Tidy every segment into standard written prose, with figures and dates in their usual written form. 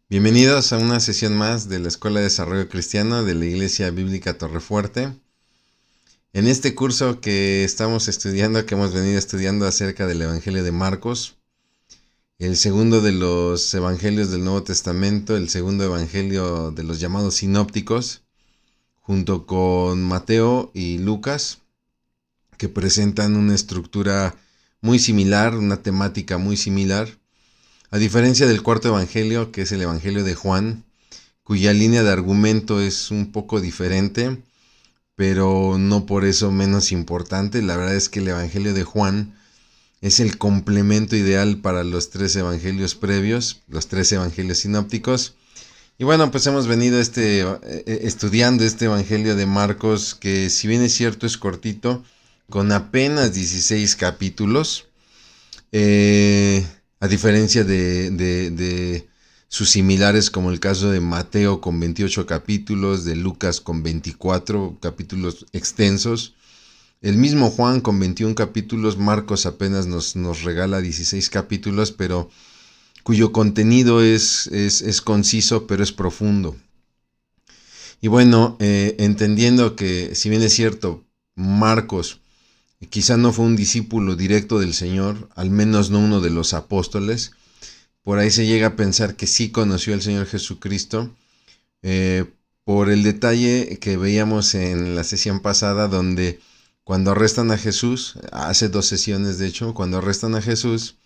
Bienvenidos a una sesión más de la Escuela de Desarrollo Cristiano de la Iglesia Bíblica Torrefuerte. En este curso que estamos estudiando, que hemos venido estudiando acerca del Evangelio de Marcos, el segundo de los Evangelios del Nuevo Testamento, el segundo Evangelio de los llamados sinópticos, junto con Mateo y Lucas, que presentan una estructura muy similar, una temática muy similar. A diferencia del cuarto evangelio, que es el evangelio de Juan, cuya línea de argumento es un poco diferente, pero no por eso menos importante. La verdad es que el evangelio de Juan es el complemento ideal para los tres evangelios previos, los tres evangelios sinópticos. Y bueno, pues hemos venido estudiando este evangelio de Marcos, que si bien es cierto es cortito, con apenas 16 capítulos. A diferencia de sus similares, como el caso de Mateo con 28 capítulos, de Lucas con 24 capítulos extensos, el mismo Juan con 21 capítulos, Marcos apenas nos regala 16 capítulos, pero cuyo contenido es conciso, pero es profundo. Y bueno, entendiendo que si bien es cierto, Marcos quizá no fue un discípulo directo del Señor, al menos no uno de los apóstoles. Por ahí se llega a pensar que sí conoció al Señor Jesucristo, eh, por el detalle que veíamos en la sesión pasada, donde cuando arrestan a Jesús, hace 2 sesiones de hecho, cuando arrestan a Jesús,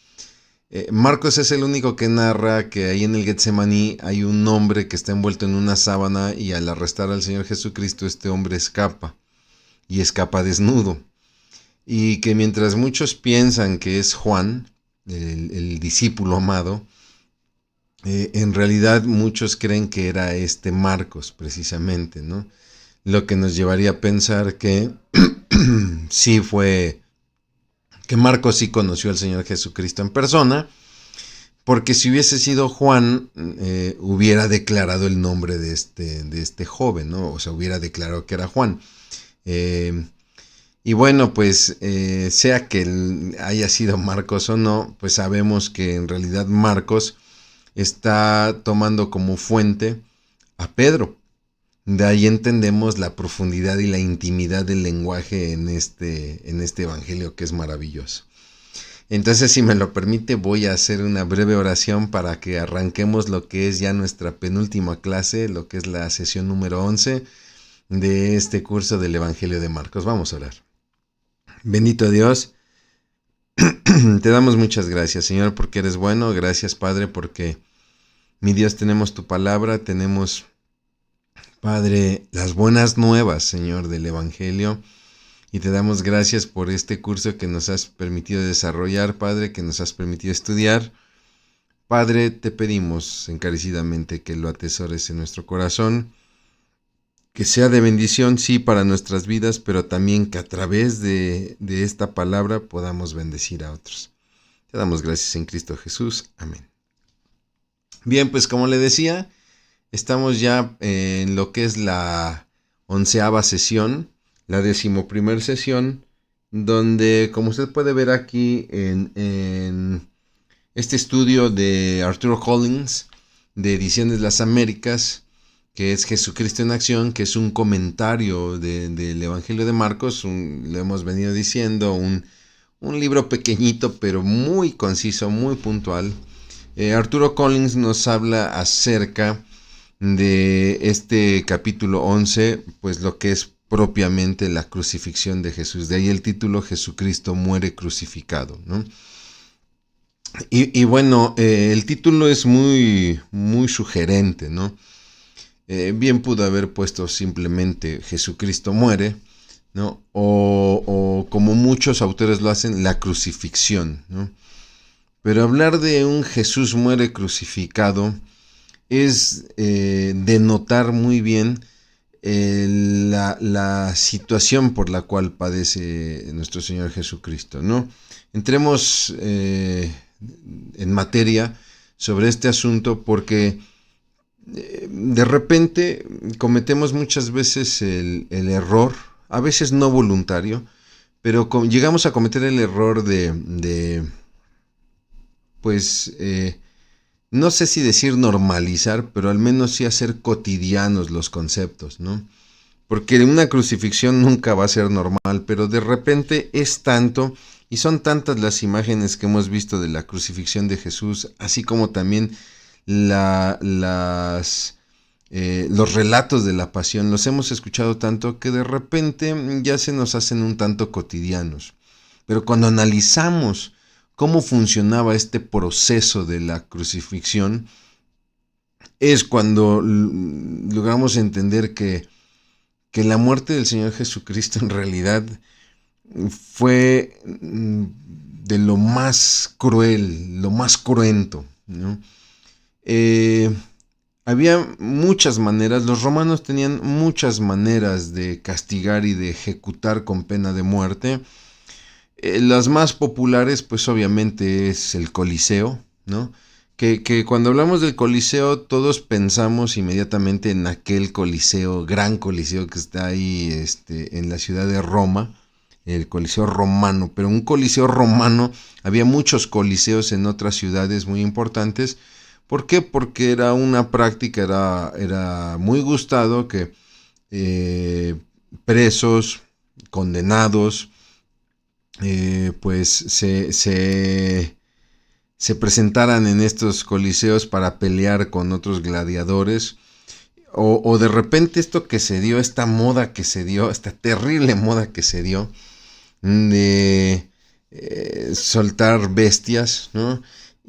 Marcos es el único que narra que ahí en el Getsemaní hay un hombre que está envuelto en una sábana y al arrestar al Señor Jesucristo este hombre escapa y escapa desnudo. Y que mientras muchos piensan que es Juan, el discípulo amado, en realidad muchos creen que era este Marcos precisamente, ¿no? Lo que nos llevaría a pensar que sí fue, que Marcos sí conoció al Señor Jesucristo en persona, porque si hubiese sido Juan, hubiera declarado el nombre de este joven, ¿no? O sea, hubiera declarado que era Juan. Y bueno, pues sea que haya sido Marcos o no, pues sabemos que en realidad Marcos está tomando como fuente a Pedro. De ahí entendemos la profundidad y la intimidad del lenguaje en este evangelio, que es maravilloso. Entonces, si me lo permite, voy a hacer una breve oración para que arranquemos lo que es ya nuestra penúltima clase, lo que es la sesión número 11 de este curso del Evangelio de Marcos. Vamos a orar. Bendito Dios, te damos muchas gracias, Señor, porque eres bueno. Gracias, Padre, porque, mi Dios, tenemos tu palabra, tenemos, Padre, las buenas nuevas, Señor, del Evangelio. Y te damos gracias por este curso que nos has permitido desarrollar, Padre, que nos has permitido estudiar. Padre, te pedimos encarecidamente que lo atesores en nuestro corazón, que sea de bendición, sí, para nuestras vidas, pero también que a través de esta palabra podamos bendecir a otros. Te damos gracias en Cristo Jesús. Amén. Bien, pues como le decía, estamos ya en lo que es la 11ª sesión, la 11ª sesión, donde, como usted puede ver aquí en este estudio de Arturo Collins, de Ediciones Las Américas, que es Jesucristo en Acción, que es un comentario del Evangelio de Marcos, lo hemos venido diciendo, un libro pequeñito, pero muy conciso, muy puntual. Arturo Collins nos habla acerca de este capítulo 11, pues lo que es propiamente la crucifixión de Jesús. De ahí el título, Jesucristo muere crucificado, ¿no? Y bueno, el título es muy, muy sugerente, ¿no? Bien pudo haber puesto simplemente Jesucristo muere, ¿no? O como muchos autores lo hacen, la crucifixión, ¿no? Pero hablar de un Jesús muere crucificado es denotar muy bien la situación por la cual padece nuestro Señor Jesucristo, ¿no? Entremos en materia sobre este asunto, porque de repente cometemos muchas veces el error, a veces no voluntario, pero llegamos a cometer el error de pues no sé si decir normalizar, pero al menos sí hacer cotidianos los conceptos, ¿no? Porque una crucifixión nunca va a ser normal, pero de repente es tanto y son tantas las imágenes que hemos visto de la crucifixión de Jesús, así como también los relatos de la pasión, los hemos escuchado tanto que de repente ya se nos hacen un tanto cotidianos. Pero cuando analizamos cómo funcionaba este proceso de la crucifixión, es cuando logramos entender que la muerte del Señor Jesucristo en realidad fue de lo más cruel, lo más cruento, ¿no? Había muchas maneras, los romanos tenían muchas maneras de castigar y de ejecutar con pena de muerte. Las más populares, pues obviamente es el Coliseo, ¿no? Que cuando hablamos del Coliseo, todos pensamos inmediatamente en aquel Coliseo, gran Coliseo que está ahí en la ciudad de Roma, el Coliseo romano. Pero un Coliseo romano, había muchos coliseos en otras ciudades muy importantes. ¿Por qué? Porque era una práctica, era muy gustado que presos, condenados, pues se presentaran en estos coliseos para pelear con otros gladiadores. O de repente esto que se dio, esta moda que se dio, esta terrible moda que se dio de soltar bestias, ¿no?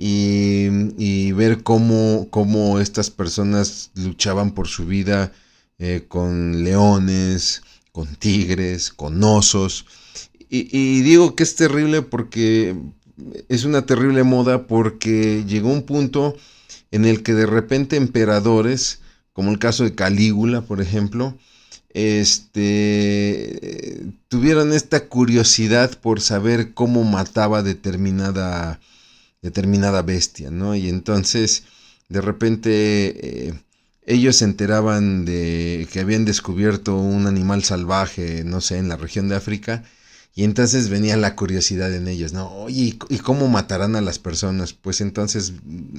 Y ver cómo estas personas luchaban por su vida con leones, con tigres, con osos. Y digo que es terrible porque es una terrible moda porque llegó un punto en el que de repente emperadores, como el caso de Calígula, por ejemplo, tuvieron esta curiosidad por saber cómo mataba determinada bestia, ¿no? Y entonces, de repente, ellos se enteraban de que habían descubierto un animal salvaje, no sé, en la región de África, y entonces venía la curiosidad en ellos, ¿no? Oye, ¿y cómo matarán a las personas? Pues entonces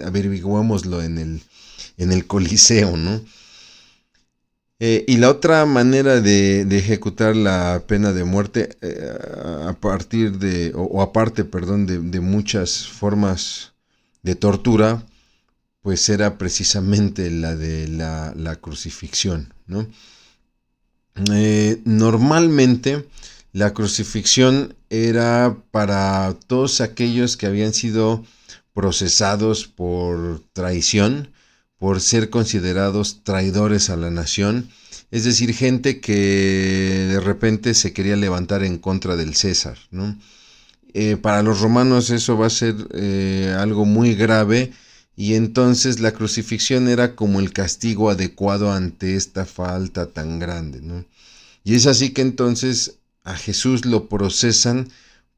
averiguémoslo en el Coliseo, ¿no? Y la otra manera de ejecutar la pena de muerte, a partir o aparte, perdón, de muchas formas de tortura, pues era precisamente la de la crucifixión, ¿no? Normalmente la crucifixión era para todos aquellos que habían sido procesados por traición, por ser considerados traidores a la nación, es decir, gente que de repente se quería levantar en contra del César, ¿no? Para los romanos eso va a ser algo muy grave, y entonces la crucifixión era como el castigo adecuado ante esta falta tan grande, ¿no? Y es así que entonces a Jesús lo procesan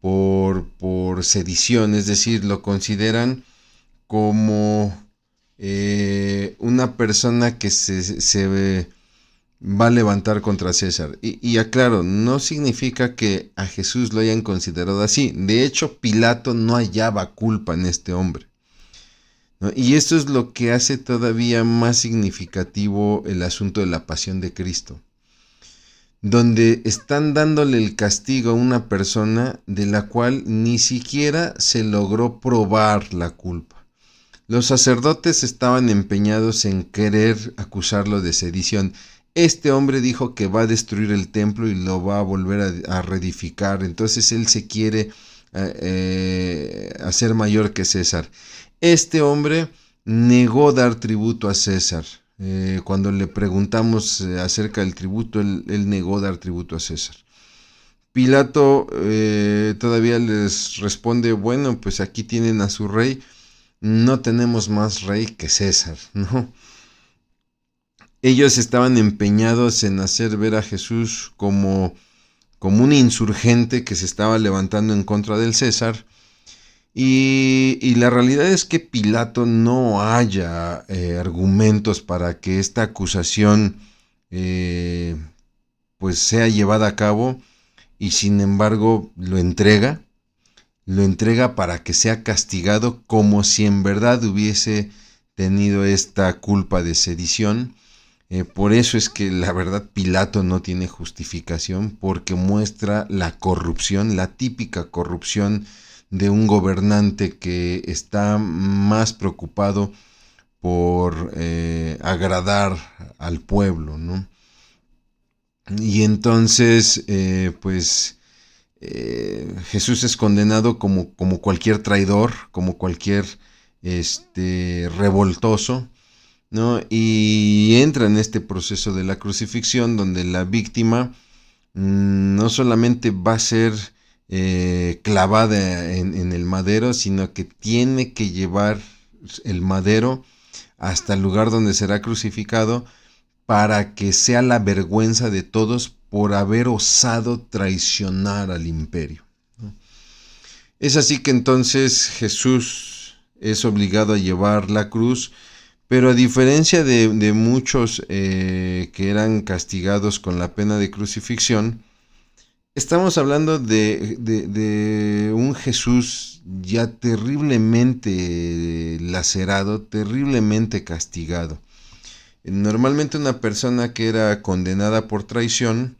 por sedición, es decir, lo consideran como una persona que se va a levantar contra César. Y aclaro, no significa que a Jesús lo hayan considerado así. De hecho, Pilato no hallaba culpa en este hombre, ¿no? Y esto es lo que hace todavía más significativo el asunto de la pasión de Cristo, donde están dándole el castigo a una persona de la cual ni siquiera se logró probar la culpa. Los sacerdotes estaban empeñados en querer acusarlo de sedición. Este hombre dijo que va a destruir el templo y lo va a volver a reedificar. Entonces él se quiere hacer mayor que César. Este hombre negó dar tributo a César. Cuando le preguntamos acerca del tributo, él negó dar tributo a César. Pilato todavía les responde, bueno, pues aquí tienen a su rey, no tenemos más rey que César, ¿no? Ellos estaban empeñados en hacer ver a Jesús como un insurgente que se estaba levantando en contra del César. Y la realidad es que Pilato no halla argumentos para que esta acusación pues sea llevada a cabo, y sin embargo lo entrega para que sea castigado como si en verdad hubiese tenido esta culpa de sedición. Por eso es que la verdad Pilato no tiene justificación, porque muestra la corrupción, la típica corrupción de un gobernante que está más preocupado por agradar al pueblo, ¿no? Y entonces, Jesús es condenado como cualquier traidor, como cualquier revoltoso, ¿no? Y entra en este proceso de la crucifixión donde la víctima no solamente va a ser clavada en el madero, sino que tiene que llevar el madero hasta el lugar donde será crucificado para que sea la vergüenza de todos por haber osado traicionar al imperio. Es así que entonces Jesús es obligado a llevar la cruz, pero a diferencia de muchos que eran castigados con la pena de crucifixión, estamos hablando de un Jesús ya terriblemente lacerado, terriblemente castigado. Normalmente una persona que era condenada por traición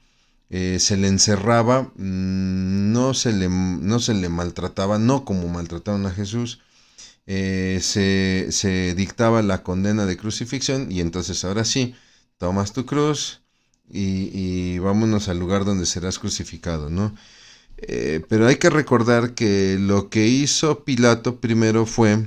se le encerraba, no se le maltrataba, no como maltrataban a Jesús, se dictaba la condena de crucifixión y entonces ahora sí, tomas tu cruz y vámonos al lugar donde serás crucificado, ¿no? Pero hay que recordar que lo que hizo Pilato primero fue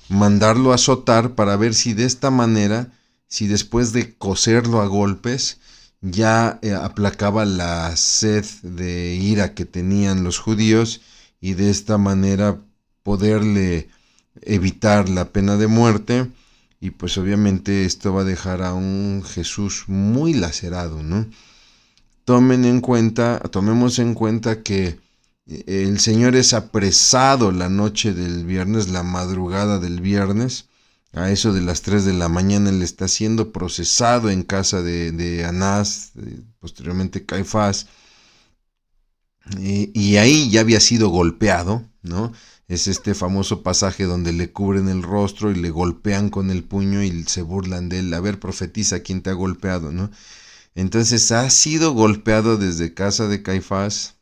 mandarlo a azotar para ver si de esta manera, si después de coserlo a golpes, ya aplacaba la sed de ira que tenían los judíos y de esta manera poderle evitar la pena de muerte. Y pues obviamente esto va a dejar a un Jesús muy lacerado, ¿no? Tomemos en cuenta que el Señor es apresado la noche del viernes, la madrugada del viernes. A eso de las 3 de la mañana él está siendo procesado en casa de Anás, posteriormente Caifás. Y ahí ya había sido golpeado, ¿no? Es este famoso pasaje donde le cubren el rostro y le golpean con el puño y se burlan de él. A ver, profetiza quién te ha golpeado, ¿no? Entonces ha sido golpeado desde casa de Caifás,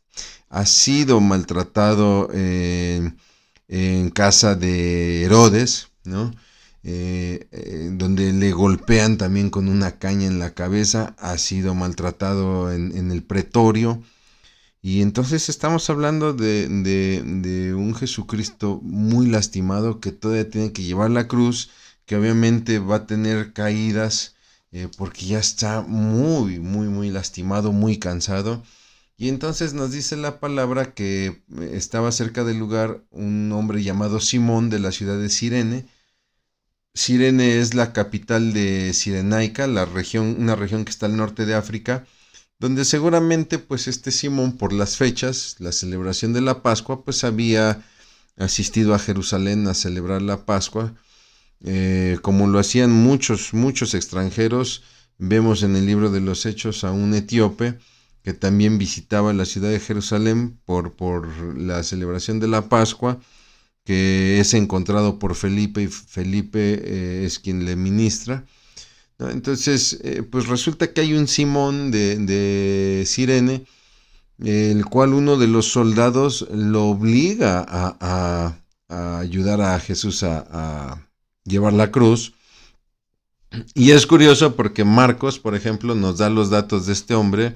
ha sido maltratado en casa de Herodes, ¿no? Donde le golpean también con una caña en la cabeza, ha sido maltratado en el pretorio. Y entonces estamos hablando de un Jesucristo muy lastimado que todavía tiene que llevar la cruz, que obviamente va a tener caídas porque ya está muy, muy, muy lastimado, muy cansado. Y entonces nos dice la palabra que estaba cerca del lugar un hombre llamado Simón de la ciudad de Cirene. Cirene es la capital de Cirenaica, una región que está al norte de África, donde seguramente pues este Simón por las fechas, la celebración de la Pascua, pues había asistido a Jerusalén a celebrar la Pascua, como lo hacían muchos extranjeros. Vemos en el libro de los Hechos a un etíope que también visitaba la ciudad de Jerusalén por la celebración de la Pascua, que es encontrado por Felipe y Felipe es quien le ministra, ¿no? Entonces, pues resulta que hay un Simón de Cirene, el cual uno de los soldados lo obliga a ayudar a Jesús a llevar la cruz. Y es curioso porque Marcos, por ejemplo, nos da los datos de este hombre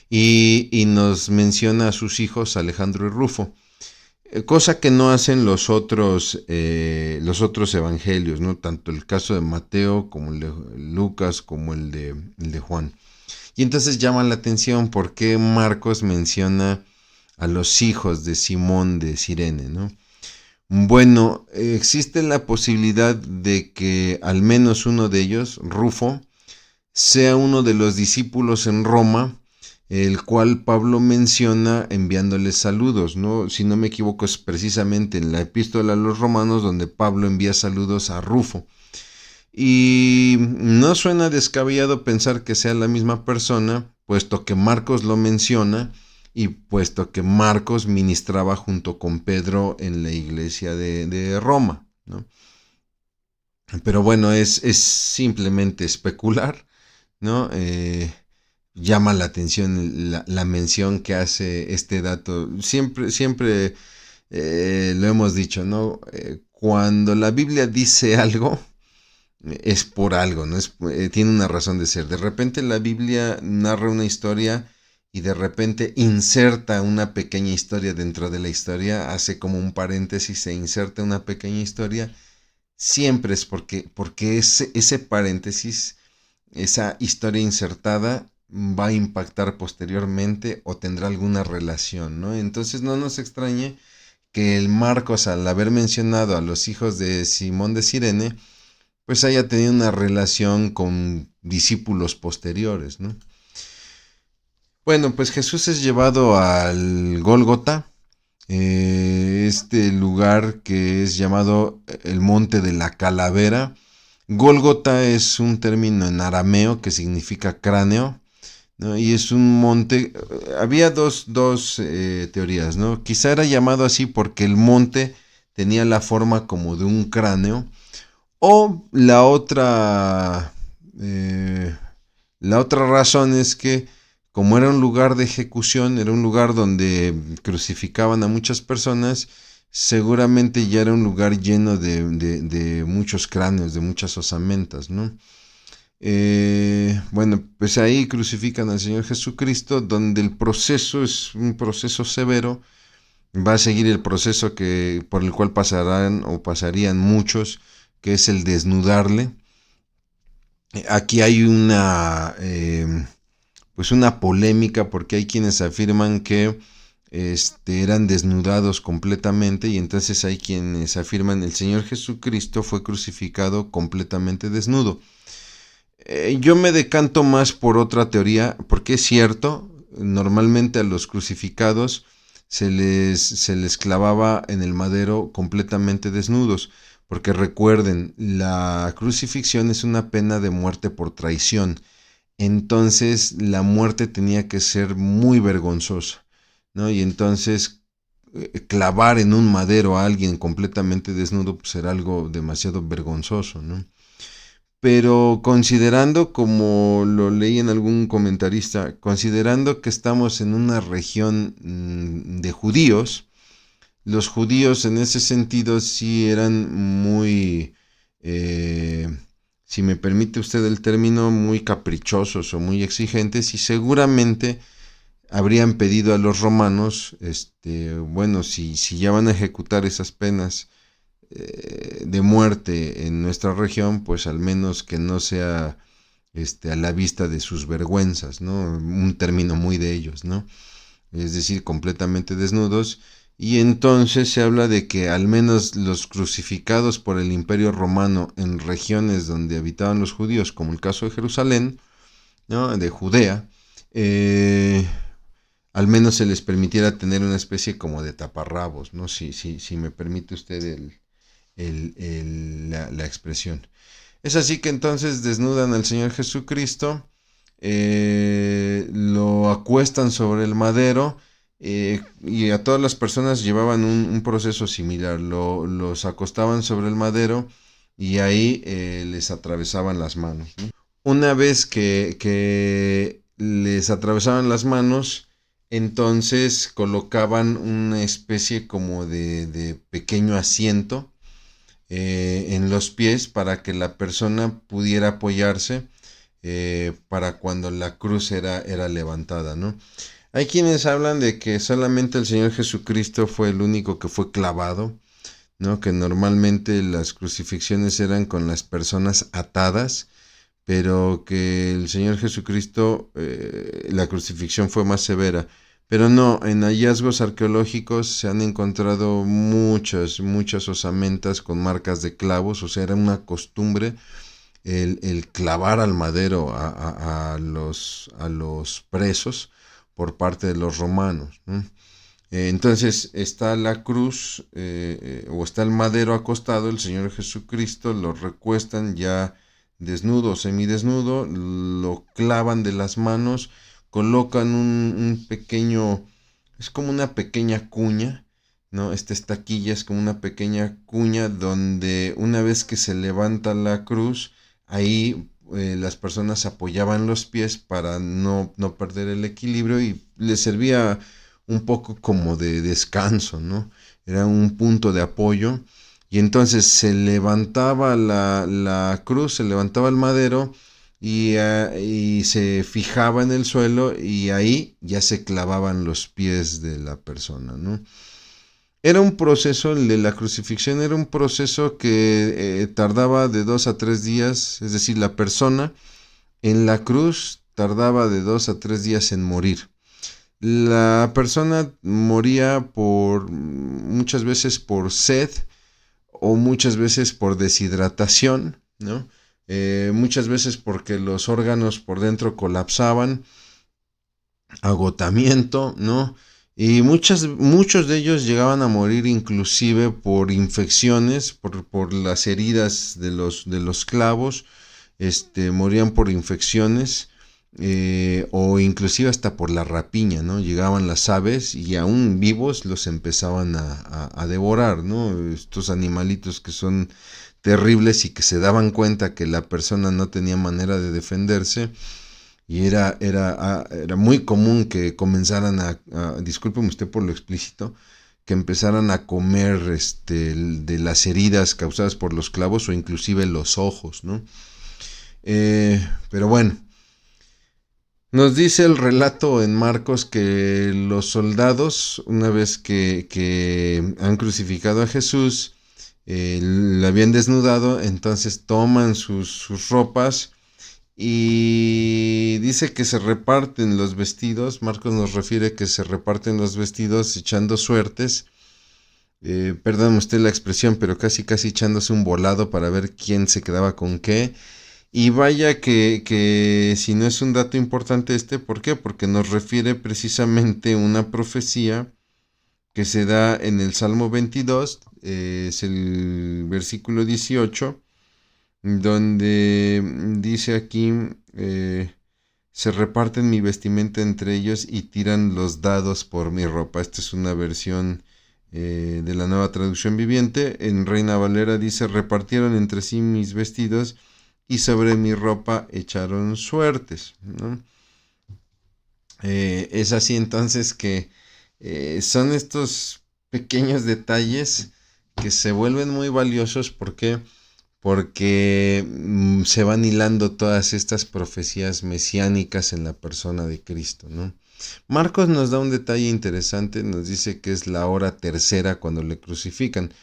y nos menciona a sus hijos Alejandro y Rufo. Cosa que no hacen los otros evangelios, ¿no? Tanto el caso de Mateo como el de Lucas como el de Juan. Y entonces llama la atención por qué Marcos menciona a los hijos de Simón de Cirene, ¿no? Bueno, existe la posibilidad de que al menos uno de ellos, Rufo, sea uno de los discípulos en Roma, el cual Pablo menciona enviándoles saludos, ¿no? Si no me equivoco, es precisamente en la epístola a los romanos donde Pablo envía saludos a Rufo. Y no suena descabellado pensar que sea la misma persona, puesto que Marcos lo menciona y puesto que Marcos ministraba junto con Pedro en la iglesia de Roma, ¿no? Pero bueno, es simplemente especular, ¿no? Llama la atención la mención que hace este dato. Siempre lo hemos dicho, ¿no? Cuando la Biblia dice algo, es por algo, ¿no? Tiene una razón de ser. De repente la Biblia narra una historia y de repente inserta una pequeña historia dentro de la historia, hace como un paréntesis e inserta una pequeña historia. Siempre es porque ese paréntesis, esa historia insertada va a impactar posteriormente o tendrá alguna relación, ¿no? Entonces no nos extrañe que el Marcos, al haber mencionado a los hijos de Simón de Cirene, pues haya tenido una relación con discípulos posteriores, ¿no? Bueno, pues Jesús es llevado al Gólgota, este lugar que es llamado el Monte de la Calavera. Gólgota es un término en arameo que significa cráneo, ¿no? Y es un monte. Había dos teorías, ¿no? Quizá era llamado así porque el monte tenía la forma como de un cráneo. O eh, la otra razón es que como era un lugar de ejecución, era un lugar donde crucificaban a muchas personas, seguramente ya era un lugar lleno de muchos cráneos, de muchas osamentas, ¿no? Bueno, pues ahí crucifican al Señor Jesucristo, donde el proceso es un proceso severo, va a seguir el proceso por el cual pasarán o pasarían muchos, que es el desnudarle. Aquí hay pues una polémica porque hay quienes afirman que eran desnudados completamente y entonces hay quienes afirman el Señor Jesucristo fue crucificado completamente desnudo. Yo me decanto más por otra teoría porque es cierto, normalmente a los crucificados se les clavaba en el madero completamente desnudos, porque recuerden, la crucifixión es una pena de muerte por traición. Entonces la muerte tenía que ser muy vergonzosa, ¿no? Y entonces clavar en un madero a alguien completamente desnudo pues era algo demasiado vergonzoso, ¿no? Pero considerando, como lo leí en algún comentarista, considerando que estamos en una región de judíos, los judíos en ese sentido sí eran muy, eh, si me permite usted el término, muy caprichosos o muy exigentes y seguramente habrían pedido a los romanos, bueno, si ya van a ejecutar esas penas de muerte en nuestra región, pues al menos que no sea a la vista de sus vergüenzas, ¿no? Un término muy de ellos, ¿no? Es decir, completamente desnudos. Y entonces se habla de que al menos los crucificados por el Imperio Romano en regiones donde habitaban los judíos, como el caso de Jerusalén, ¿no? De Judea, al menos se les permitiera tener una especie como de taparrabos, ¿no? Si me permite usted la expresión. Es así que entonces desnudan al Señor Jesucristo, lo acuestan sobre el madero y a todas las personas llevaban un proceso similar. Los acostaban sobre el madero y ahí les atravesaban las manos, ¿no? Una vez que les atravesaban las manos, entonces colocaban una especie como de pequeño asiento en los pies para que la persona pudiera apoyarse para cuando la cruz era levantada, ¿no? Hay quienes hablan de que solamente el Señor Jesucristo fue el único que fue clavado, ¿no? Que normalmente las crucifixiones eran con las personas atadas, pero que el Señor Jesucristo, la crucifixión fue más severa. Pero no, en hallazgos arqueológicos se han encontrado muchas osamentas con marcas de clavos, o sea, era una costumbre el clavar al madero a los presos por parte de los romanos, ¿no? Entonces está la cruz o está el madero acostado, el Señor Jesucristo, lo recuestan ya desnudo o semidesnudo, lo clavan de las manos, colocan un pequeño, es como una pequeña cuña, ¿no? Esta estaquilla es como una pequeña cuña donde una vez que se levanta la cruz, ahí las personas apoyaban los pies para no perder el equilibrio y les servía un poco como de descanso, ¿no? Era un punto de apoyo. Y entonces se levantaba la cruz, se levantaba el madero y se fijaba en el suelo y ahí ya se clavaban los pies de la persona, ¿no? Era un proceso, el de la crucifixión era un proceso que tardaba de 2 a 3 días, es decir, la persona en la cruz tardaba de 2 a 3 días en morir. La persona moría muchas veces por sed o muchas veces por deshidratación, ¿no? Muchas veces porque los órganos por dentro colapsaban, agotamiento, ¿no? Y muchos de ellos llegaban a morir inclusive por infecciones, por las heridas de los clavos, morían por infecciones o inclusive hasta por la rapiña, ¿no? Llegaban las aves y aún vivos los empezaban a devorar, ¿no? Estos animalitos que son terribles y que se daban cuenta que la persona no tenía manera de defenderse y era muy común que comenzaran discúlpeme usted por lo explícito, que empezaran a comer de las heridas causadas por los clavos o inclusive los ojos, ¿no? Pero bueno, nos dice el relato en Marcos que los soldados, una vez que han crucificado a Jesús, le habían desnudado, entonces toman sus ropas y dice que se reparten los vestidos. Marcos nos refiere que se reparten los vestidos echando suertes. Perdón usted la expresión, pero casi echándose un volado para ver quién se quedaba con qué. Y vaya que si no es un dato importante ¿por qué? Porque nos refiere precisamente una profecía que se da en el Salmo 22, es el versículo 18, donde dice aquí, se reparten mi vestimenta entre ellos y tiran los dados por mi ropa. Esta es una versión de la Nueva Traducción Viviente. En Reina Valera dice, repartieron entre sí mis vestidos y sobre mi ropa echaron suertes, ¿no? Es así entonces que son estos pequeños detalles que se vuelven muy valiosos. ¿Por qué? Porque se van hilando todas estas profecías mesiánicas en la persona de Cristo, ¿no? Marcos nos da un detalle interesante, nos dice que es la hora tercera cuando le crucifican.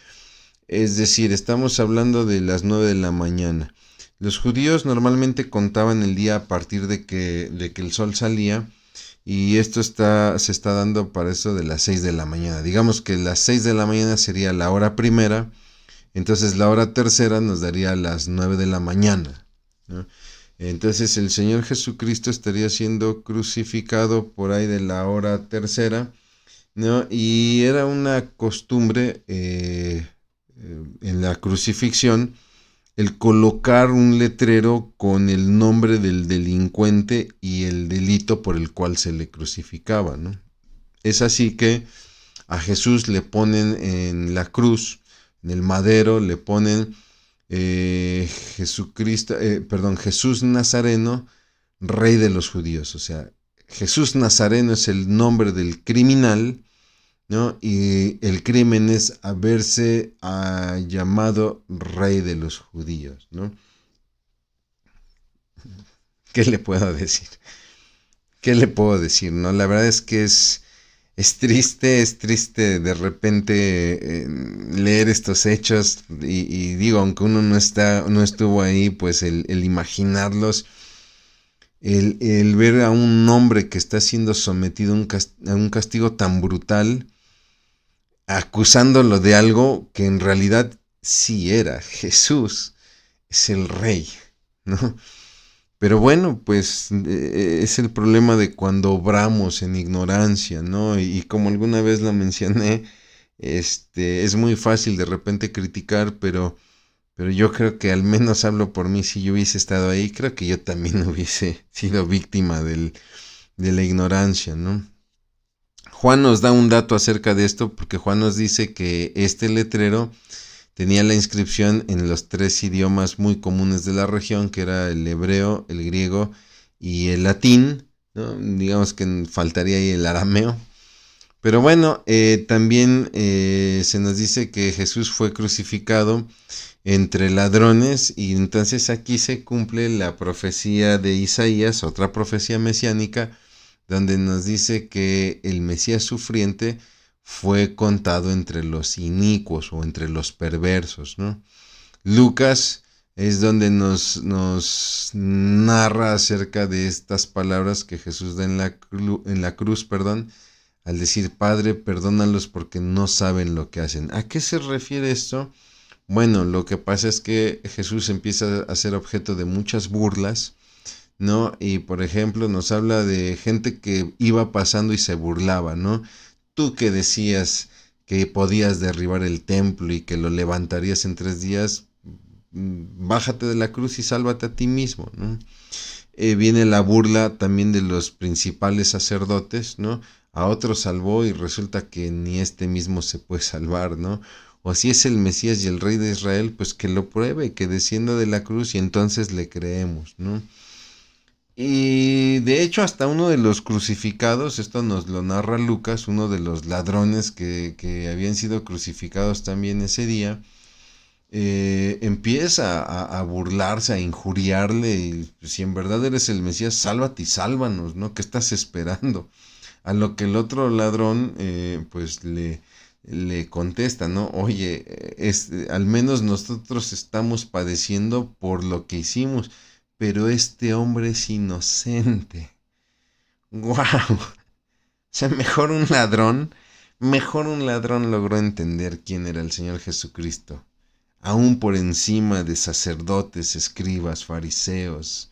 Es decir, estamos hablando de las 9 de la mañana. Los judíos normalmente contaban el día a partir de que el sol salía, y esto se está dando para eso de las 6 de la mañana. Digamos que las 6 de la mañana sería la hora primera, entonces la hora tercera nos daría las 9 de la mañana, ¿no? Entonces el Señor Jesucristo estaría siendo crucificado por ahí de la hora tercera, ¿no? Y era una costumbre en la crucifixión el colocar un letrero con el nombre del delincuente y el delito por el cual se le crucificaba, ¿no? Es así que a Jesús le ponen en la cruz, en el madero, le ponen Jesús Nazareno, Rey de los Judíos. O sea, Jesús Nazareno es el nombre del criminal, ¿no? Y el crimen es haberse llamado Rey de los Judíos, ¿no? ¿Qué le puedo decir? ¿Qué le puedo decir? ¿No? La verdad es que es triste de repente leer estos hechos y digo, aunque uno no estuvo ahí, pues el imaginarlos, el ver a un hombre que está siendo sometido a un castigo tan brutal, acusándolo de algo que en realidad sí era. Jesús es el rey, ¿no? Pero bueno, pues es el problema de cuando obramos en ignorancia, ¿no? Y como alguna vez lo mencioné, es muy fácil de repente criticar, pero yo creo que al menos hablo por mí, si yo hubiese estado ahí, creo que yo también hubiese sido víctima de la ignorancia, ¿no? Juan nos da un dato acerca de esto porque Juan nos dice que este letrero tenía la inscripción en los 3 idiomas muy comunes de la región, que era el hebreo, el griego y el latín, ¿no? Digamos que faltaría ahí el arameo. Pero bueno, también se nos dice que Jesús fue crucificado entre ladrones y entonces aquí se cumple la profecía de Isaías, otra profecía mesiánica, donde nos dice que el Mesías sufriente fue contado entre los inicuos o entre los perversos, ¿no? Lucas es donde nos narra acerca de estas palabras que Jesús da en la cruz, perdón, al decir, Padre, perdónalos porque no saben lo que hacen. ¿A qué se refiere esto? Bueno, lo que pasa es que Jesús empieza a ser objeto de muchas burlas, ¿no? Y por ejemplo nos habla de gente que iba pasando y se burlaba, ¿no? Tú que decías que podías derribar el templo y que lo levantarías en 3 días, bájate de la cruz y sálvate a ti mismo, ¿no? Viene la burla también de los principales sacerdotes, ¿no? A otro salvó y resulta que ni este mismo se puede salvar, ¿no? O si es el Mesías y el Rey de Israel, pues que lo pruebe, que descienda de la cruz y entonces le creemos, ¿no? Y de hecho hasta uno de los crucificados, esto nos lo narra Lucas, uno de los ladrones que habían sido crucificados también ese día, empieza a burlarse, a injuriarle, y si en verdad eres el Mesías, sálvate y sálvanos, ¿no? ¿Qué estás esperando? A lo que el otro ladrón, pues le contesta, ¿no? Oye, al menos nosotros estamos padeciendo por lo que hicimos, pero este hombre es inocente. ¡Wow! O sea, mejor un ladrón logró entender quién era el Señor Jesucristo, aún por encima de sacerdotes, escribas, fariseos.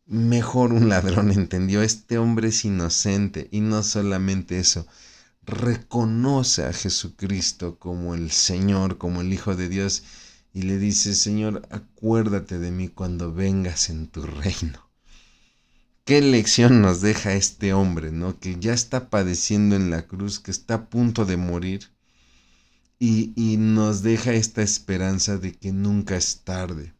Mejor un ladrón entendió, este hombre es inocente, y no solamente eso, reconoce a Jesucristo como el Señor, como el Hijo de Dios, y le dice, Señor, acuérdate de mí cuando vengas en tu reino. ¿Qué lección nos deja este hombre, ¿no? Que ya está padeciendo en la cruz, que está a punto de morir, y nos deja esta esperanza de que nunca es tarde.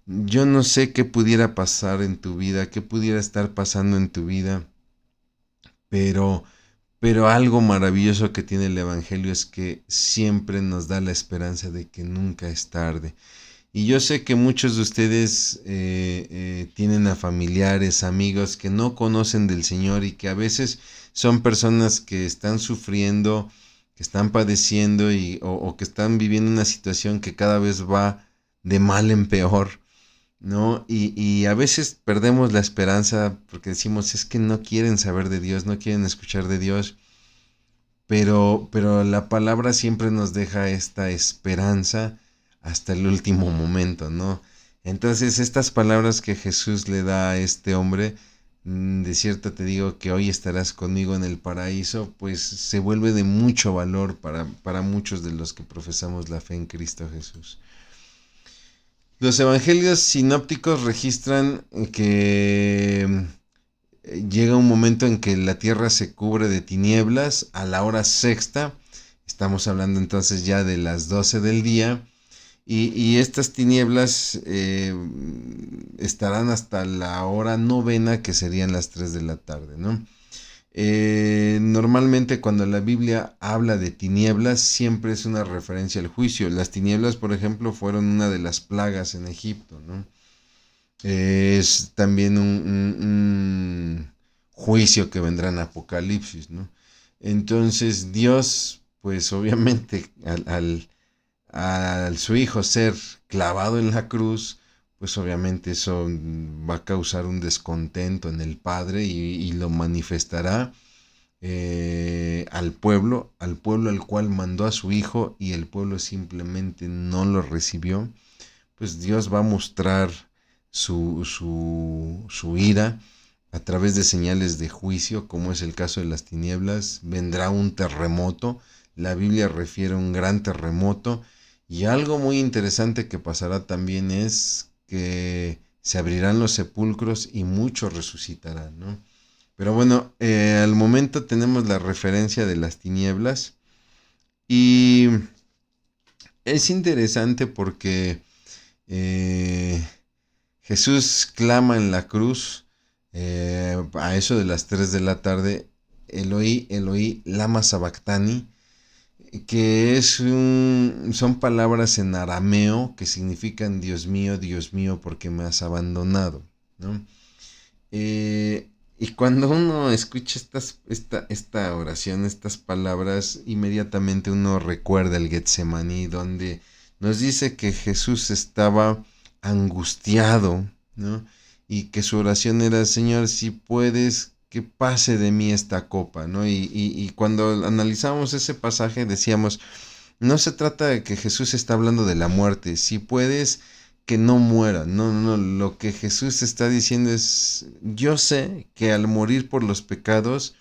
Yo no sé qué pudiera pasar en tu vida, qué pudiera estar pasando en tu vida, pero, pero algo maravilloso que tiene el Evangelio es que siempre nos da la esperanza de que nunca es tarde. Y yo sé que muchos de ustedes tienen a familiares, amigos que no conocen del Señor y que a veces son personas que están sufriendo, que están padeciendo o que están viviendo una situación que cada vez va de mal en peor, ¿no? Y a veces perdemos la esperanza porque decimos, es que no quieren saber de Dios, no quieren escuchar de Dios, pero la palabra siempre nos deja esta esperanza hasta el último momento, ¿no? Entonces estas palabras que Jesús le da a este hombre, de cierto te digo que hoy estarás conmigo en el paraíso, pues se vuelve de mucho valor para muchos de los que profesamos la fe en Cristo Jesús. Los evangelios sinópticos registran que llega un momento en que la tierra se cubre de tinieblas a la hora sexta. Estamos hablando entonces ya de las 12 del día. Y estas tinieblas estarán hasta la hora novena, que serían las 3 de la tarde, ¿no? Normalmente cuando la Biblia habla de tinieblas siempre es una referencia al juicio. Las tinieblas, por ejemplo, fueron una de las plagas en Egipto, ¿no? Es también un juicio que vendrá en Apocalipsis, ¿no? Entonces Dios, pues obviamente al su hijo ser clavado en la cruz, pues obviamente eso va a causar un descontento en el Padre y lo manifestará al pueblo al cual mandó a su hijo y el pueblo simplemente no lo recibió. Pues Dios va a mostrar su ira a través de señales de juicio, como es el caso de las tinieblas. Vendrá un terremoto, la Biblia refiere a un gran terremoto, y algo muy interesante que pasará también es que se abrirán los sepulcros y muchos resucitarán, ¿no? Pero bueno, al momento tenemos la referencia de las tinieblas y es interesante porque eh, Jesús clama en la cruz a eso de las 3 de la tarde, Eloí, Eloí, lama sabactani, que son palabras en arameo que significan Dios mío, ¿por qué me has abandonado? ¿No? Y cuando uno escucha esta oración, estas palabras, inmediatamente uno recuerda el Getsemaní, donde nos dice que Jesús estaba angustiado, ¿no? Y que su oración era, Señor, si puedes, que pase de mí esta copa, ¿no? Y cuando analizamos ese pasaje decíamos, no se trata de que Jesús está hablando de la muerte, si puedes que no muera, no, no, lo que Jesús está diciendo es, yo sé que al morir por los pecados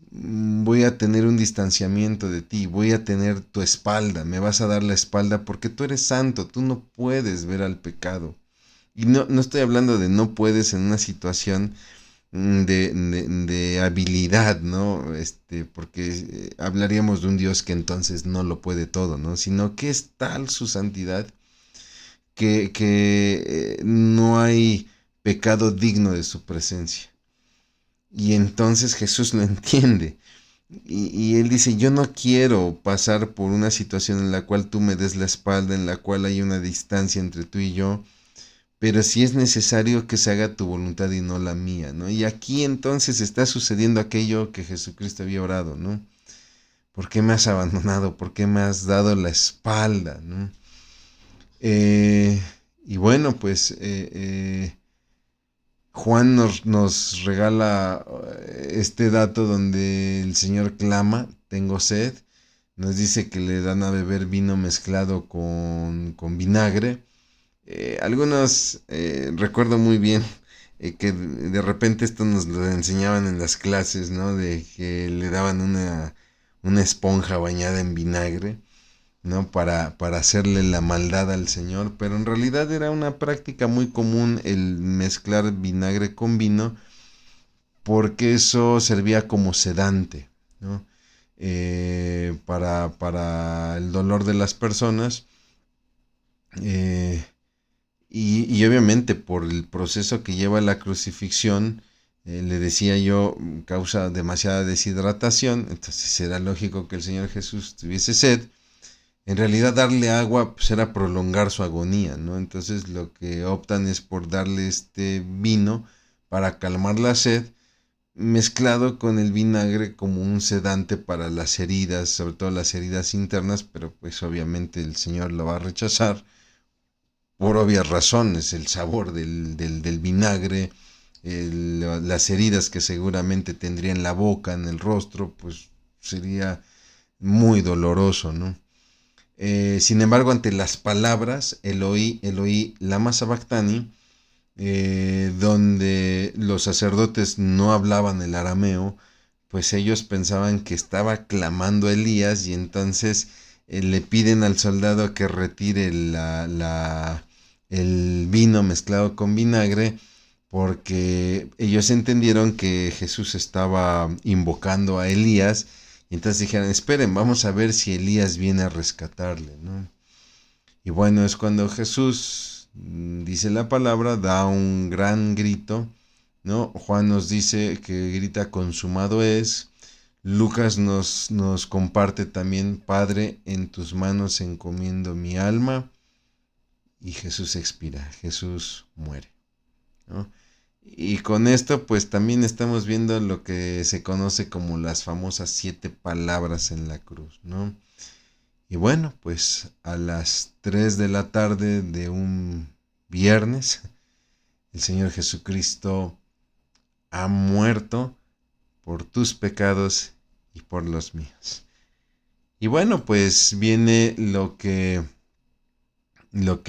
voy a tener un distanciamiento de ti, voy a tener tu espalda, me vas a dar la espalda porque tú eres santo, tú no puedes ver al pecado. Y no estoy hablando de no puedes en una situación de habilidad, ¿no? Porque hablaríamos de un Dios que entonces no lo puede todo, ¿no? Sino que es tal su santidad que no hay pecado digno de su presencia. Y entonces Jesús lo entiende. Y él dice, yo no quiero pasar por una situación en la cual tú me des la espalda, en la cual hay una distancia entre tú y yo, pero si es necesario que se haga tu voluntad y no la mía, ¿no? Y aquí entonces está sucediendo aquello que Jesucristo había orado, ¿no? ¿Por qué me has abandonado? ¿Por qué me has dado la espalda? ¿No? Eh, y bueno, pues Juan nos regala este dato donde el Señor clama, tengo sed, nos dice que le dan a beber vino mezclado con vinagre. Algunos recuerdo muy bien que de repente esto nos lo enseñaban en las clases, ¿no? De que le daban una esponja bañada en vinagre, ¿no? Para hacerle la maldad al Señor, pero en realidad era una práctica muy común el mezclar vinagre con vino, porque eso servía como sedante, ¿no? Para el dolor de las personas. eh, y obviamente por el proceso que lleva la crucifixión, le decía yo, causa demasiada deshidratación, entonces era lógico que el Señor Jesús tuviese sed. En realidad darle agua pues era prolongar su agonía, ¿no? Entonces lo que optan es por darle este vino para calmar la sed, mezclado con el vinagre como un sedante para las heridas, sobre todo las heridas internas, pero pues obviamente el Señor lo va a rechazar por obvias razones, el sabor del vinagre, las heridas que seguramente tendría en la boca, en el rostro, pues sería muy doloroso, ¿no? Sin embargo, ante las palabras, Eloí, Eloí, lama sabactani, donde los sacerdotes no hablaban el arameo, pues ellos pensaban que estaba clamando a Elías y entonces le piden al soldado que retire el vino mezclado con vinagre porque ellos entendieron que Jesús estaba invocando a Elías y entonces dijeron, esperen, vamos a ver si Elías viene a rescatarle, ¿no? Y bueno, es cuando Jesús, dice la palabra, da un gran grito, ¿no? Juan nos dice que grita consumado es. Lucas nos comparte también, Padre, en tus manos encomiendo mi alma. Y Jesús expira, Jesús muere, ¿no? Y con esto pues también estamos viendo lo que se conoce como las famosas 7 palabras en la cruz, ¿no? Y bueno, pues a las 3 de la tarde de un viernes, el Señor Jesucristo ha muerto por tus pecados y por los míos. Y bueno, pues viene lo que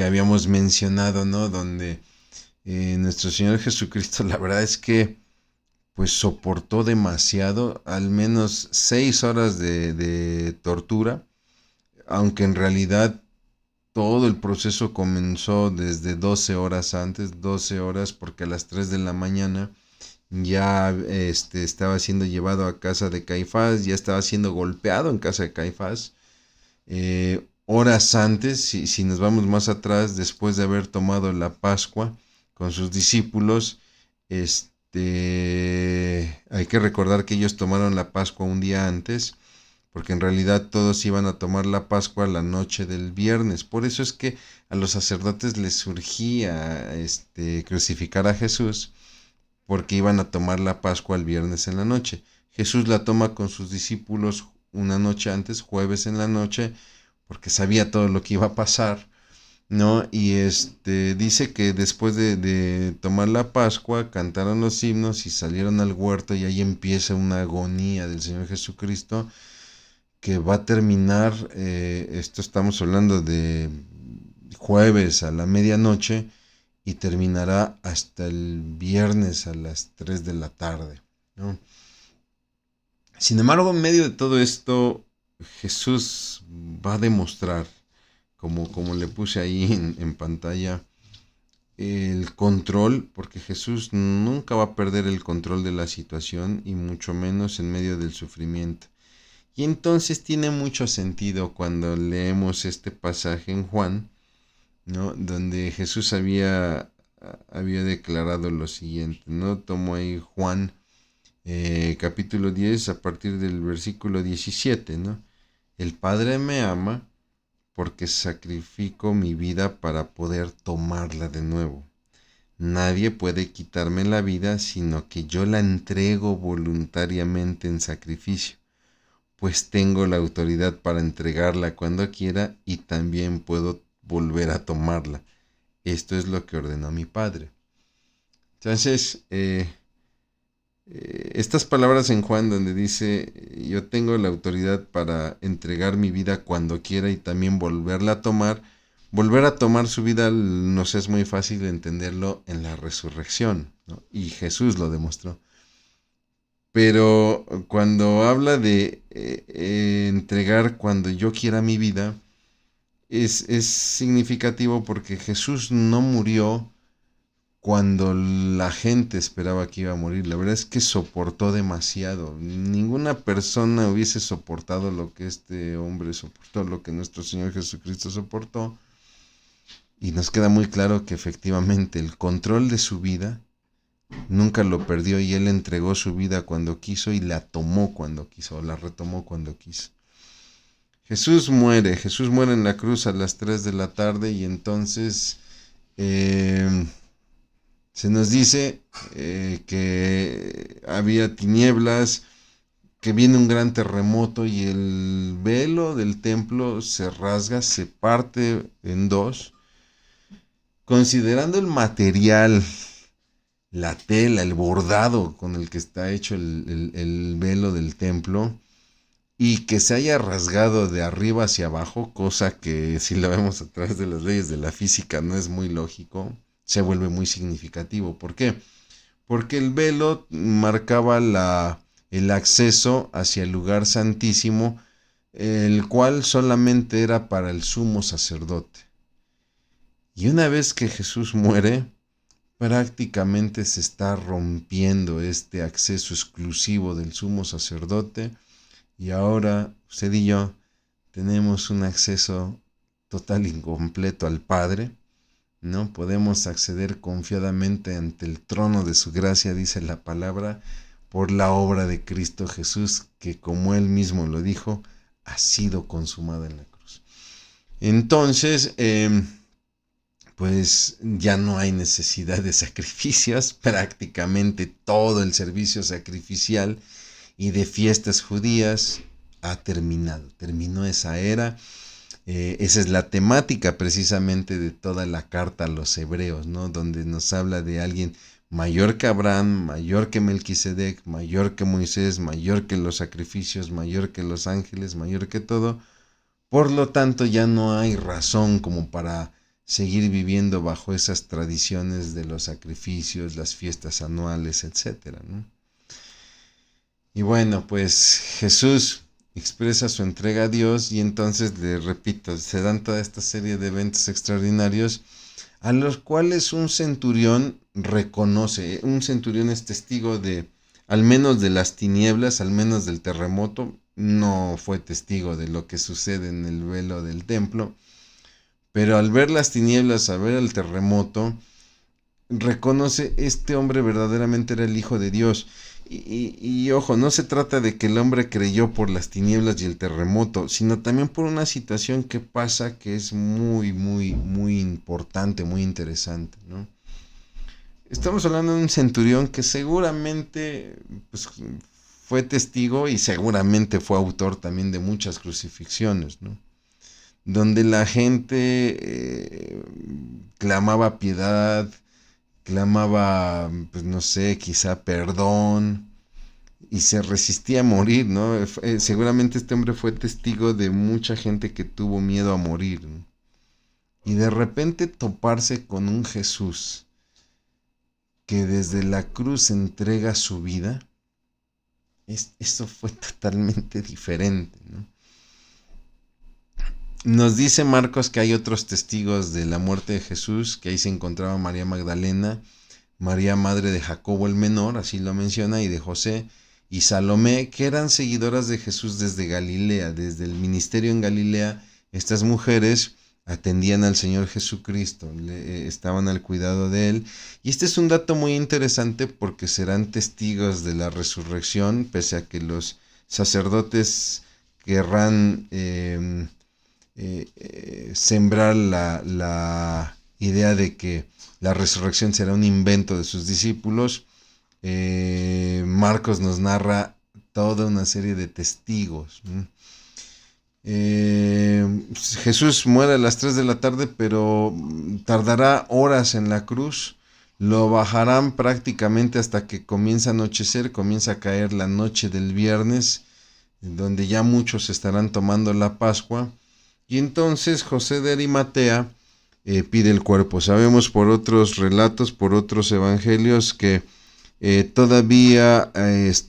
habíamos mencionado, ¿no? Donde nuestro Señor Jesucristo, la verdad es que pues soportó demasiado, al menos 6 horas de tortura, aunque en realidad todo el proceso comenzó desde 12 horas antes, 12 horas porque a las 3 de la mañana ya estaba siendo llevado a casa de Caifás, ya estaba siendo golpeado en casa de Caifás. Horas antes, si nos vamos más atrás, después de haber tomado la Pascua con sus discípulos, hay que recordar que ellos tomaron la Pascua un día antes, porque en realidad todos iban a tomar la Pascua la noche del viernes. Por eso es que a los sacerdotes les surgía crucificar a Jesús, porque iban a tomar la Pascua el viernes en la noche. Jesús la toma con sus discípulos una noche antes, jueves en la noche, porque sabía todo lo que iba a pasar, ¿no? Y dice que después de tomar la Pascua, cantaron los himnos y salieron al huerto, y ahí empieza una agonía del Señor Jesucristo que va a terminar, esto estamos hablando de jueves a la medianoche, y terminará hasta el viernes a las 3 de la tarde, ¿no? Sin embargo, en medio de todo esto, Jesús va a demostrar, como le puse ahí en pantalla, el control, porque Jesús nunca va a perder el control de la situación, y mucho menos en medio del sufrimiento. Y entonces tiene mucho sentido cuando leemos este pasaje en Juan, ¿no? Donde Jesús había declarado lo siguiente, ¿no? Tomo ahí Juan capítulo 10 a partir del versículo 17, ¿no? El Padre me ama porque sacrifico mi vida para poder tomarla de nuevo. Nadie puede quitarme la vida, sino que yo la entrego voluntariamente en sacrificio, pues tengo la autoridad para entregarla cuando quiera, y también puedo volver a tomarla. Esto es lo que ordenó mi Padre. Entonces, estas palabras en Juan donde dice, yo tengo la autoridad para entregar mi vida cuando quiera y también volver a tomar su vida, nos es muy fácil entenderlo en la resurrección, ¿no? Y Jesús lo demostró. Pero cuando habla de entregar cuando yo quiera mi vida, es significativo, porque Jesús no murió cuando la gente esperaba que iba a morir. La verdad es que soportó demasiado. Ninguna persona hubiese soportado lo que este hombre soportó, lo que nuestro Señor Jesucristo soportó. Y nos queda muy claro que efectivamente el control de su vida nunca lo perdió, y Él entregó su vida cuando quiso y la tomó cuando quiso, o la retomó cuando quiso. Jesús muere en la cruz a las 3 de la tarde, y entonces se nos dice que había tinieblas, que viene un gran terremoto y el velo del templo se rasga, se parte en dos. Considerando el material, la tela, el bordado con el que está hecho el velo del templo, y que se haya rasgado de arriba hacia abajo, cosa que si lo vemos a través de las leyes de la física no es muy lógico, se vuelve muy significativo. ¿Por qué? Porque el velo marcaba el acceso hacia el lugar santísimo, el cual solamente era para el sumo sacerdote. Y una vez que Jesús muere, prácticamente se está rompiendo este acceso exclusivo del sumo sacerdote, y ahora usted y yo tenemos un acceso total y completo al Padre, ¿no? Podemos acceder confiadamente ante el trono de su gracia, dice la palabra, por la obra de Cristo Jesús, que, como Él mismo lo dijo, ha sido consumada en la cruz. Entonces, pues ya no hay necesidad de sacrificios. Prácticamente todo el servicio sacrificial y de fiestas judías ha terminado. Terminó esa era. Esa es la temática precisamente de toda la carta a los hebreos, ¿no? Donde nos habla de alguien mayor que Abraham, mayor que Melquisedec, mayor que Moisés, mayor que los sacrificios, mayor que los ángeles, mayor que todo. Por lo tanto, ya no hay razón como para seguir viviendo bajo esas tradiciones de los sacrificios, las fiestas anuales, etcétera, ¿no? Y bueno, pues Jesús expresa su entrega a Dios, y entonces, le repito, se dan toda esta serie de eventos extraordinarios a los cuales un centurión reconoce. Un centurión es testigo de, al menos de las tinieblas, al menos del terremoto. No fue testigo de lo que sucede en el velo del templo, pero al ver las tinieblas, al ver el terremoto, reconoce este hombre verdaderamente era el Hijo de Dios. Y ojo, no se trata de que el hombre creyó por las tinieblas y el terremoto, sino también por una situación que pasa que es muy, muy, muy importante, muy interesante, ¿no? Estamos hablando de un centurión que seguramente pues, fue testigo y seguramente fue autor también de muchas crucifixiones, ¿no? Donde la gente clamaba piedad, clamaba, pues no sé, quizá perdón, y se resistía a morir, ¿no? Seguramente este hombre fue testigo de mucha gente que tuvo miedo a morir, ¿no? Y de repente toparse con un Jesús que desde la cruz entrega su vida, eso fue totalmente diferente, ¿no? Nos dice Marcos que hay otros testigos de la muerte de Jesús, que ahí se encontraba María Magdalena, María madre de Jacobo el menor, así lo menciona, y de José, y Salomé, que eran seguidoras de Jesús desde Galilea, desde el ministerio en Galilea. Estas mujeres atendían al Señor Jesucristo, estaban al cuidado de él. Y este es un dato muy interesante porque serán testigos de la resurrección, pese a que los sacerdotes querrán sembrar la idea de que la resurrección será un invento de sus discípulos. Marcos nos narra toda una serie de testigos. Jesús muere a las 3 de la tarde, pero tardará horas en la cruz. Lo bajarán prácticamente hasta que comienza a anochecer, comienza a caer la noche del viernes, donde ya muchos estarán tomando la Pascua. Y entonces José de Arimatea pide el cuerpo. Sabemos por otros relatos, por otros evangelios, que todavía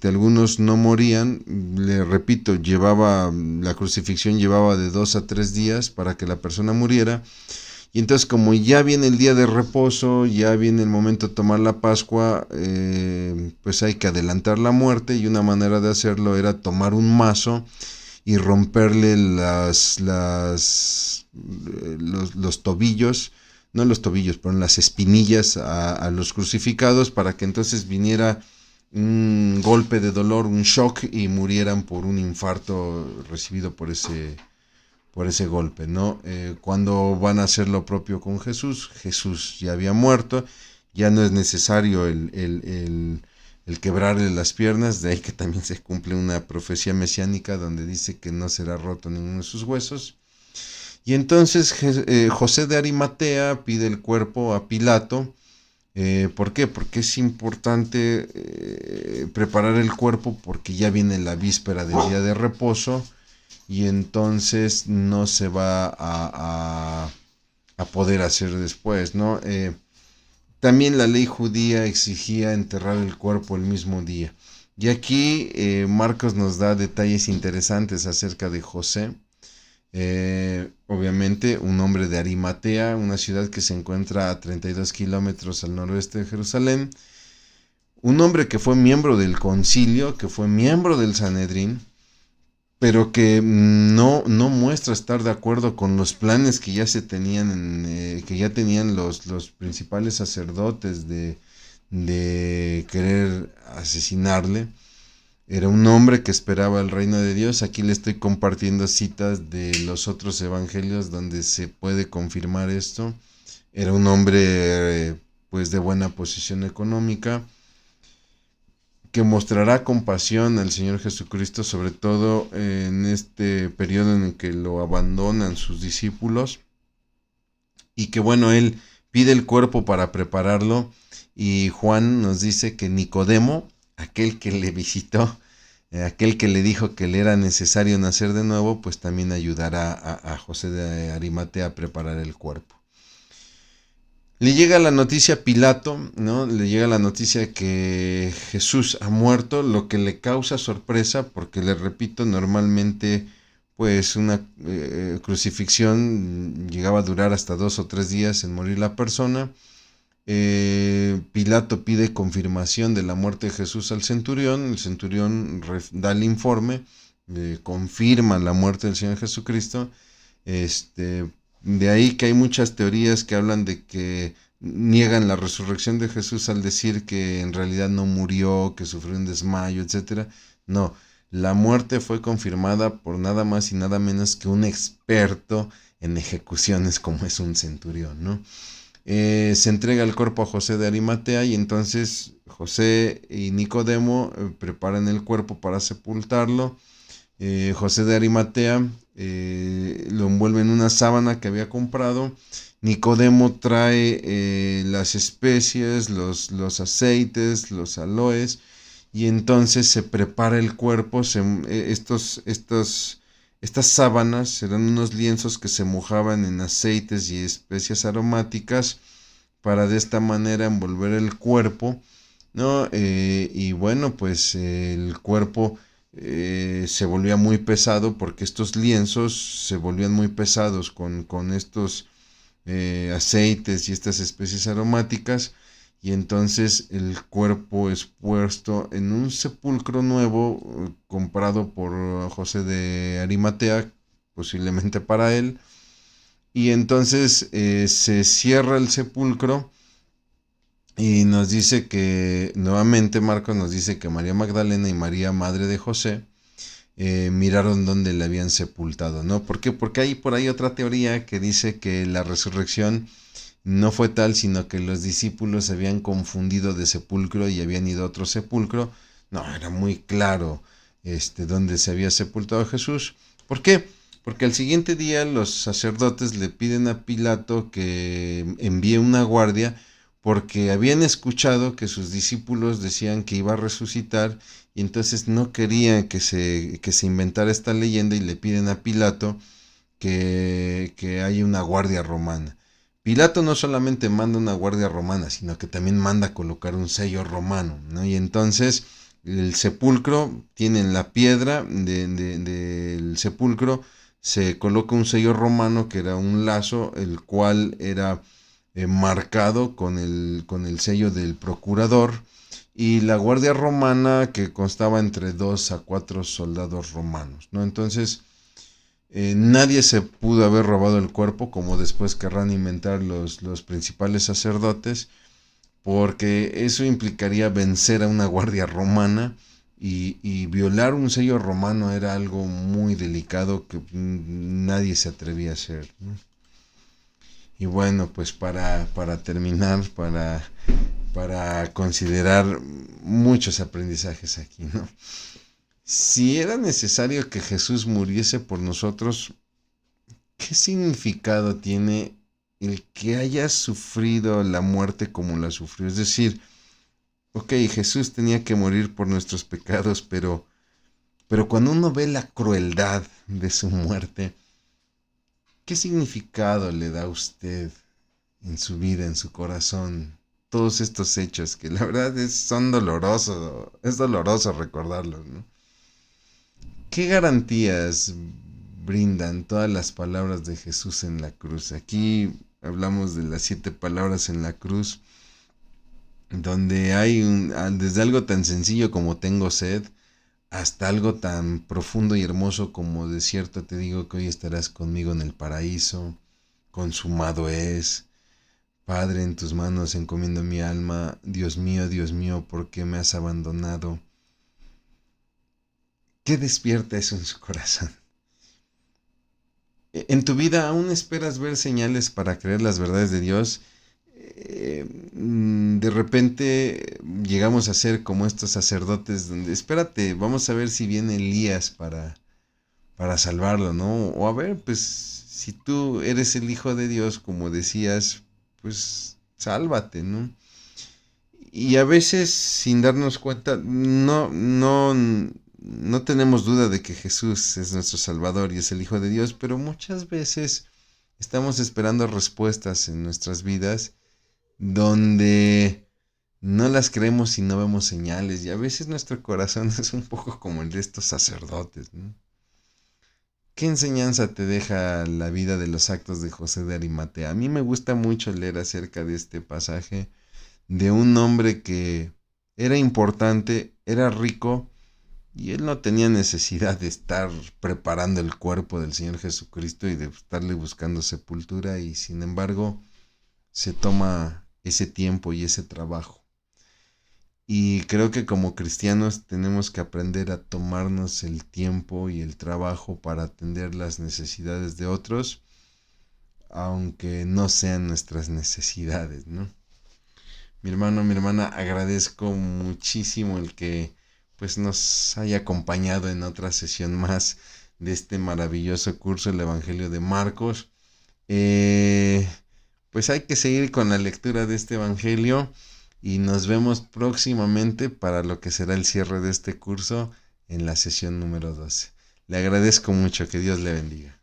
algunos no morían. Le repito, la crucifixión llevaba de 2 a 3 días para que la persona muriera. Y entonces, como ya viene el día de reposo, ya viene el momento de tomar la Pascua, pues hay que adelantar la muerte, y una manera de hacerlo era tomar un mazo y romperle los tobillos, no los tobillos, pero las espinillas a los crucificados, para que entonces viniera un golpe de dolor, un shock, y murieran por un infarto recibido por ese golpe, ¿no? Cuando van a hacer lo propio con Jesús, Jesús ya había muerto, ya no es necesario el quebrarle las piernas, de ahí que también se cumple una profecía mesiánica donde dice que no será roto ninguno de sus huesos. Y entonces José de Arimatea pide el cuerpo a Pilato. ¿Por qué? Porque es importante preparar el cuerpo, porque ya viene la víspera del día de reposo, y entonces no se va a poder hacer después, ¿no? También la ley judía exigía enterrar el cuerpo el mismo día. Y aquí Marcos nos da detalles interesantes acerca de José. Obviamente un hombre de Arimatea, una ciudad que se encuentra a 32 kilómetros al noroeste de Jerusalén. Un hombre que fue miembro del concilio, que fue miembro del Sanedrín, pero que no muestra estar de acuerdo con los planes que ya se tenían, que ya tenían los principales sacerdotes de querer asesinarle. Era un hombre que esperaba el reino de Dios. Aquí le estoy compartiendo citas de los otros evangelios donde se puede confirmar esto. Era un hombre pues de buena posición económica, que mostrará compasión al Señor Jesucristo, sobre todo en este periodo en el que lo abandonan sus discípulos, y que bueno, él pide el cuerpo para prepararlo, y Juan nos dice que Nicodemo, aquel que le visitó, aquel que le dijo que le era necesario nacer de nuevo, pues también ayudará a José de Arimatea a preparar el cuerpo. Le llega la noticia a Pilato, ¿no? Le llega la noticia que Jesús ha muerto, lo que le causa sorpresa, porque le repito, normalmente pues una crucifixión llegaba a durar hasta 2 o 3 días en morir la persona. Pilato pide confirmación de la muerte de Jesús al centurión. El centurión da el informe, confirma la muerte del Señor Jesucristo. De ahí que hay muchas teorías que hablan de que niegan la resurrección de Jesús al decir que en realidad no murió, que sufrió un desmayo, etcétera. No, la muerte fue confirmada por nada más y nada menos que un experto en ejecuciones como es un centurión, ¿no? Se entrega el cuerpo a José de Arimatea y entonces José y Nicodemo preparan el cuerpo para sepultarlo. José de Arimatea lo envuelve en una sábana que había comprado. Nicodemo trae las especies, los aceites, los aloes, y entonces se prepara el cuerpo. Estas sábanas serán unos lienzos que se mojaban en aceites y especias aromáticas para de esta manera envolver el cuerpo, ¿no? Y bueno, pues el cuerpo se volvía muy pesado porque estos lienzos se volvían muy pesados con estos aceites y estas especies aromáticas, y entonces el cuerpo es puesto en un sepulcro nuevo comprado por José de Arimatea, posiblemente para él, y entonces se cierra el sepulcro. Y nos dice que, nuevamente Marcos nos dice que María Magdalena y María, madre de José, miraron dónde le habían sepultado, ¿no? ¿Por qué? Porque hay por ahí otra teoría que dice que la resurrección no fue tal, sino que los discípulos se habían confundido de sepulcro y habían ido a otro sepulcro. No, era muy claro dónde se había sepultado Jesús. ¿Por qué? Porque al siguiente día los sacerdotes le piden a Pilato que envíe una guardia porque habían escuchado que sus discípulos decían que iba a resucitar, y entonces no querían que se inventara esta leyenda, y le piden a Pilato que haya una guardia romana. Pilato no solamente manda una guardia romana, sino que también manda colocar un sello romano, ¿no? Y entonces el sepulcro tiene en la piedra del sepulcro, se coloca un sello romano que era un lazo, el cual era marcado con el sello del procurador, y la guardia romana que constaba entre 2 a 4 soldados romanos, ¿no? Entonces nadie se pudo haber robado el cuerpo, como después querrán inventar los principales sacerdotes, porque eso implicaría vencer a una guardia romana, y violar un sello romano era algo muy delicado que nadie se atrevía a hacer, ¿no? Y bueno, pues para terminar, para considerar muchos aprendizajes aquí, ¿no? Si era necesario que Jesús muriese por nosotros, ¿qué significado tiene el que haya sufrido la muerte como la sufrió? Es decir, ok, Jesús tenía que morir por nuestros pecados, pero cuando uno ve la crueldad de su muerte, ¿qué significado le da a usted en su vida, en su corazón, todos estos hechos que la verdad son dolorosos, es doloroso recordarlos, ¿no? ¿Qué garantías brindan todas las palabras de Jesús en la cruz? Aquí hablamos de las 7 palabras en la cruz, donde hay desde algo tan sencillo como tengo sed, hasta algo tan profundo y hermoso como de cierto te digo que hoy estarás conmigo en el paraíso, consumado es. Padre, en tus manos encomiendo mi alma. Dios mío, ¿por qué me has abandonado? ¿Qué despierta eso en su corazón? ¿En tu vida aún esperas ver señales para creer las verdades de Dios? De repente llegamos a ser como estos sacerdotes donde, espérate, vamos a ver si viene Elías para salvarlo, ¿no? O a ver, pues si tú eres el Hijo de Dios, como decías, pues sálvate, ¿no? Y a veces, sin darnos cuenta, no tenemos duda de que Jesús es nuestro Salvador y es el Hijo de Dios, pero muchas veces estamos esperando respuestas en nuestras vidas donde no las creemos y no vemos señales, y a veces nuestro corazón es un poco como el de estos sacerdotes, ¿no? ¿Qué enseñanza te deja la vida de los actos de José de Arimatea? A mí me gusta mucho leer acerca de este pasaje de un hombre que era importante, era rico, y él no tenía necesidad de estar preparando el cuerpo del Señor Jesucristo y de estarle buscando sepultura, y sin embargo se toma ese tiempo y ese trabajo. Y creo que como cristianos tenemos que aprender a tomarnos el tiempo y el trabajo para atender las necesidades de otros, aunque no sean nuestras necesidades, ¿no? Mi hermano, mi hermana, agradezco muchísimo el que pues nos haya acompañado en otra sesión más de este maravilloso curso, el Evangelio de Marcos. Eh, pues hay que seguir con la lectura de este Evangelio y nos vemos próximamente para lo que será el cierre de este curso en la sesión número 12. Le agradezco mucho, que Dios le bendiga.